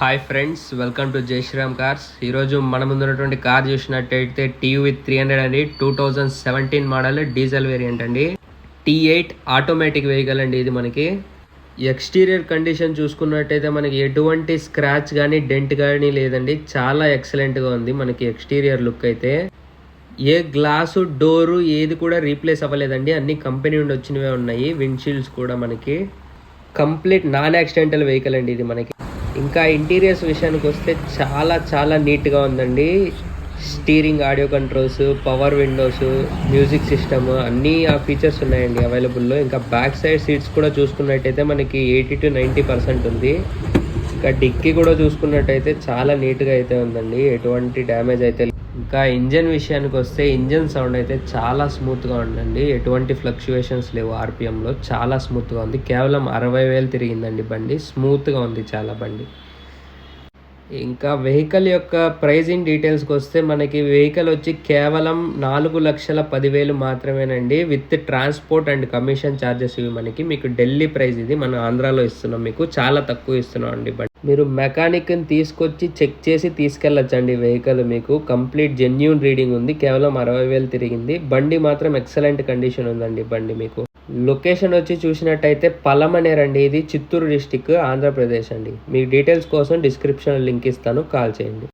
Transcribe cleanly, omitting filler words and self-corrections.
Hi friends, welcome to జై Sriram cars. ఈరోజు మన ముందున్నటువంటి కార్ చూసినట్టయితే TU-300 అండి. 2017 మోడల్ డీజిల్ వేరియంట్ అండి. T8 ఆటోమేటిక్ వెహికల్ అండి. ఇది మనకి ఎక్స్టీరియర్ కండిషన్ చూసుకున్నట్టయితే మనకి ఎటువంటి స్క్రాచ్ కానీ డెంట్ కానీ లేదండి. చాలా ఎక్సలెంట్గా ఉంది మనకి ఎక్స్టీరియర్ లుక్ అయితే. ఏ గ్లాసు డోరు ఏది కూడా రీప్లేస్ అవ్వలేదండి. అన్ని కంపెనీ నుండి వచ్చినవే ఉన్నాయి. విండ్షీల్డ్స్ కూడా మనకి కంప్లీట్ నాన్ యాక్సిడెంటల్ వెహికల్ అండి ఇది మనకి. ఇంకా ఇంటీరియర్స్ విషయానికి వస్తే చాలా నీట్గా ఉందండి. Steering, audio controls, power Windows, music system అన్నీ ఆ ఫీచర్స్ ఉన్నాయండి అవైలబుల్లో. ఇంకా బ్యాక్ సైడ్ సీట్స్ కూడా చూసుకున్నట్టయితే మనకి 80 to 90% ఉంది. ఇంకా డిక్కీ కూడా చూసుకున్నట్టయితే చాలా నీట్గా అయితే ఉందండి. ఎటువంటి డ్యామేజ్ అయితే. ఇంకా ఇంజన్ విషయానికి వస్తే ఇంజన్ సౌండ్ అయితే చాలా స్మూత్గా ఉందండి. ఎటువంటి ఫ్లక్చువేషన్స్ లేవు. ఆర్పిఎంలో చాలా స్మూత్గా ఉంది. కేవలం 60,000 తిరిగిందండి బండి. స్మూత్గా ఉంది చాలా బండి. ఇంకా వెహికల్ యొక్క ప్రైజింగ్ డీటెయిల్స్కి వస్తే మనకి వెహికల్ వచ్చి కేవలం 4,10,000 మాత్రమేనండి. With transport and commission charges ఇవి మనకి. మీకు ఢిల్లీ ప్రైస్ ఇది, మనం ఆంధ్రాలో ఇస్తున్నాం. మీకు చాలా తక్కువ ఇస్తున్నాం అండి బండి. మీరు మెకానిక్ని తీసుకొచ్చి చెక్ చేసి తీసుకెళ్ళొచ్చండి వెహికల్. మీకు కంప్లీట్ జెన్యూన్ రీడింగ్ ఉంది. కేవలం 60,000 తిరిగింది. బండి మాత్రం ఎక్సలెంట్ కండిషన్ ఉందండి బండి. మీకు లొకేషన్ వచ్చి చూసినట్టయితే పలమనేరండి. ఇది చిత్తూరు డిస్టిక్, ఆంధ్రప్రదేశ్ అండి. మీ డీటెయిల్స్ కోసం డిస్క్రిప్షన్ లింక్ ఇస్తాను, కాల్ చేయండి.